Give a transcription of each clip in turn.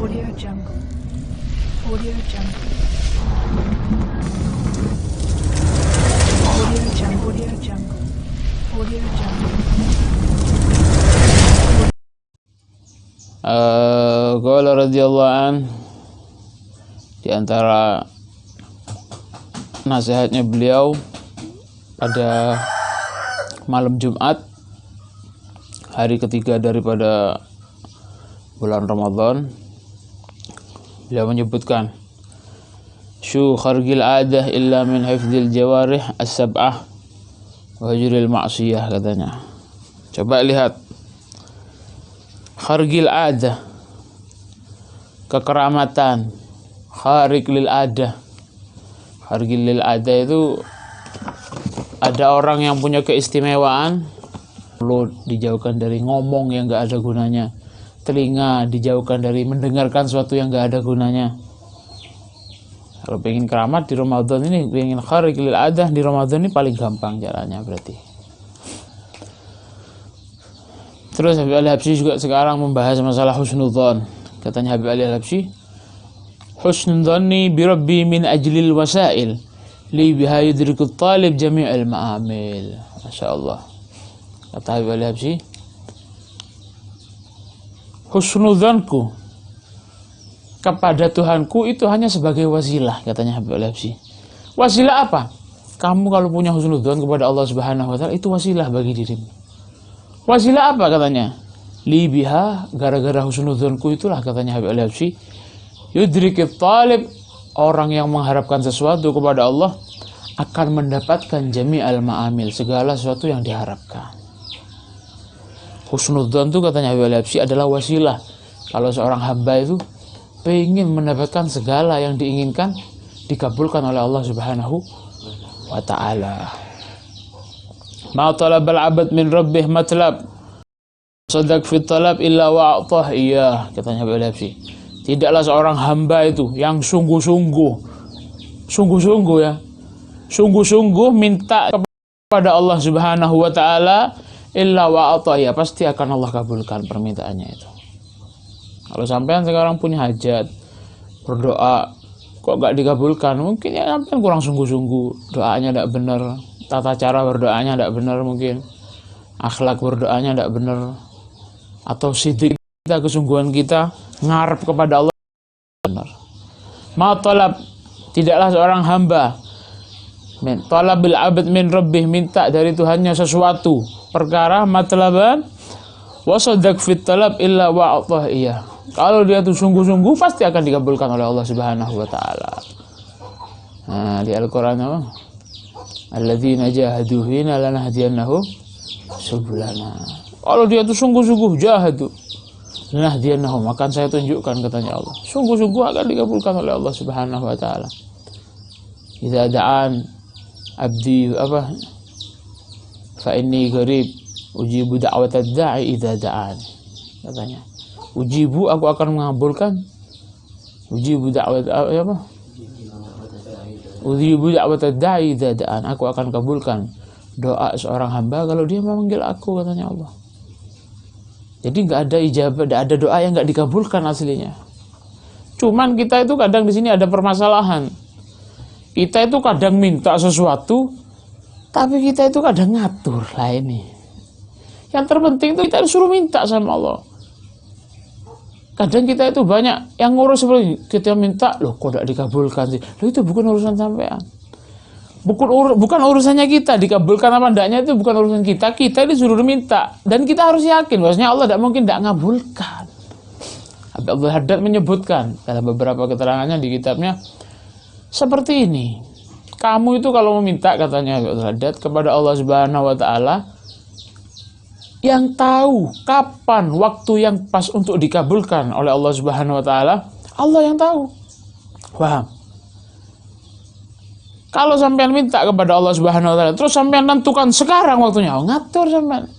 Audio Jungle. Audio Jungle. Audio Jungle. Audio Jungle. Audio Jungle. Qala radhiyallahu an, di antara nasihatnya beliau pada malam Jumat, hari ketiga daripada bulan Ramadan, beliau menyebutkan syu khargil adah illa min hifdzil jawarih as-sab'ah wa hujril ma'siyah, katanya. Coba lihat, khargil adah, kekeramatan, kharik lil adah. Khargil lil adah itu ada orang yang punya keistimewaan, perlu dijauhkan dari ngomong yang gak ada gunanya, telinga dijauhkan dari mendengarkan sesuatu yang gak ada gunanya. Kalau pengen keramat di Ramadan ini, pengen kharik lil adah di Ramadan ini paling gampang caranya berarti. Terus Habib Ali Habsyi juga sekarang membahas masalah husnudzon. Katanya Habib Ali Habsyi, husnudzonni bi rabbi min ajlil wasail li biha yudrikut talib jami'al ma'amil. Masya Allah. Kata Habib Ali Habsyi, husnudzanku kepada Tuhanku itu hanya sebagai wasilah, katanya Habib Ali Habsyi. Wasilah apa? Kamu kalau punya husnudzan kepada Allah Subhanahu wa taala, itu wasilah bagi dirimu. Wasilah apa, katanya? Li biha, gara-gara husnudzanku itulah, katanya Habib Ali Habsyi, yudrikit talib, orang yang mengharapkan sesuatu kepada Allah akan mendapatkan jami'al ma'amil, segala sesuatu yang diharapkan. Husnudzan itu, katanya Habib Ali Habsyi, adalah wasilah. Kalau seorang hamba itu ingin mendapatkan segala yang diinginkan dikabulkan oleh Allah Subhanahu wa ta'ala. Ma talabal abad min rabbih matlab sadaq fit talab illa wa'atah iya, katanya Habib Ali Habsyi. Tidaklah seorang hamba itu yang sungguh-sungguh minta kepada Allah Subhanahu wa ta'ala, illa wa'atah iya, pasti akan Allah kabulkan permintaannya itu. Kalau sampean sekarang punya hajat, berdoa, kok gak dikabulkan, mungkin ya sampean kurang sungguh-sungguh, doanya gak benar, tata cara berdoanya gak benar, mungkin akhlak berdoanya gak benar, atau sidik kita, kesungguhan kita ngarep kepada Allah benar. Ma talab, tidaklah seorang hamba, min talabil abad min rabbih, minta dari Tuhannya sesuatu perkara, matlaban wasadak fit talab illa wa'atah iya, kalau dia tuh sungguh-sungguh pasti akan dikabulkan oleh Allah Subhanahu wa ta'ala. Nah, di Al-Quran apa? Alladzina jahadu fina lanahdiyannahum subulana. Kalau dia tuh sungguh-sungguh jahadu lanahdiyannahum, akan saya tunjukkan, katanya Allah. Sungguh-sungguh akan dikabulkan oleh Allah Subhanahu wa ta'ala. Idza da'an abdi apa? Fa inni qarib ujibu da'watad da'i idza da'an. Katanya, ujibu, aku akan mengabulkan, ujibu da'wat apa? Ujibu da'watad da'i idza da'an, aku akan kabulkan doa seorang hamba kalau dia memanggil aku, katanya Allah. Jadi nggak ada ijabah, nggak ada doa yang nggak dikabulkan aslinya. Cuman kita itu kadang di sini ada permasalahan. Kita itu kadang minta sesuatu, tapi kita itu kadang ngatur lah ini. Yang terpenting itu kita disuruh minta sama Allah. Kadang kita itu banyak yang ngurus seperti ini. Kita minta, loh kok tidak dikabulkan sih? Loh itu bukan urusan sampean. Bukan urusannya kita dikabulkan apa enggaknya, itu bukan urusan kita. Kita disuruh minta, dan kita harus yakin bahwasanya Allah tidak mungkin tidak ngabulkan. Abdul Haddad menyebutkan dalam beberapa keterangannya di kitabnya seperti ini. Kamu itu kalau meminta, katanya Abdul Haddad, kepada Allah Subhanahu wa ta'ala, yang tahu kapan waktu yang pas untuk dikabulkan oleh Allah Subhanahu wa ta'ala, Allah yang tahu. Paham? Kalau sampean minta kepada Allah Subhanahu wa ta'ala, terus sampean tentukan sekarang waktunya, ngatur sampean.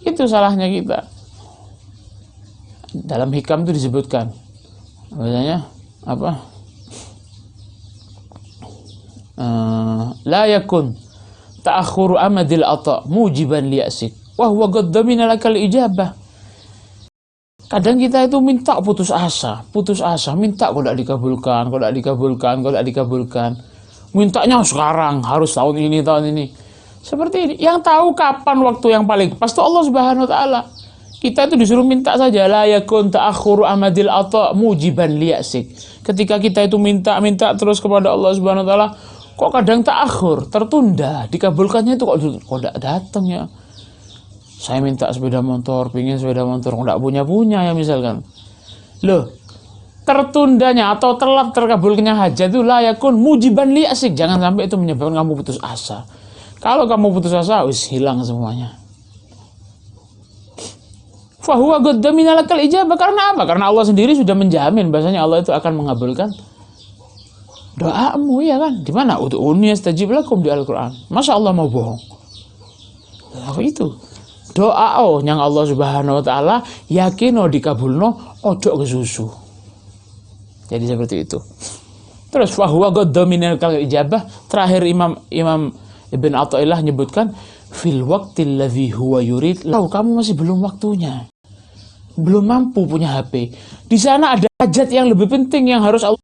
Itu salahnya kita. Dalam hikam itu disebutkan, misalnya apa? La yakun ta'akhuru amadil ata mujiban liyasik wa huwa qad damina lakal ijabah. Kadang kita itu minta putus asa, minta kok tidak dikabulkan. Mintanya sekarang, harus tahun ini. Seperti ini. Yang tahu kapan waktu yang paling pas itu Allah Subhanahu wa taala. Kita itu disuruh minta saja, la yakun ta'akhuru amadil ata mujiban liyasik. Ketika kita itu minta terus kepada Allah Subhanahu wa taala, kok kadang ta'akhur, tertunda, dikabulkannya itu kok tidak datang ya. Saya minta sepeda motor, pingin sepeda motor, nggak punya ya misalkan. Loh, tertundanya atau telat terkabulkannya hajat itu la yakun mujiban li asik. Jangan sampai itu menyebabkan kamu putus asa. Kalau kamu putus asa, wis hilang semuanya. Fahuwa gadda minalakal ijabah. Karena apa? Karena Allah sendiri sudah menjamin bahasanya Allah itu akan mengabulkan doamu, ya kan? Di mana? Ud'uni astajib lakum di Al-Qur'an. Masa Allah mau bohong? Apa itu? Doa yang Allah Subhanahu wa taala yakin dikabulno, ojo ke susu. Jadi seperti itu. Terus fahuwa gadda minalakal ijabah. Terakhir Imam Ibn Athaillah menyebutkan fil waqtil ladzi huwa yurid. Kamu masih belum waktunya. Belum mampu punya HP. Di sana ada hajat yang lebih penting yang harus Allah.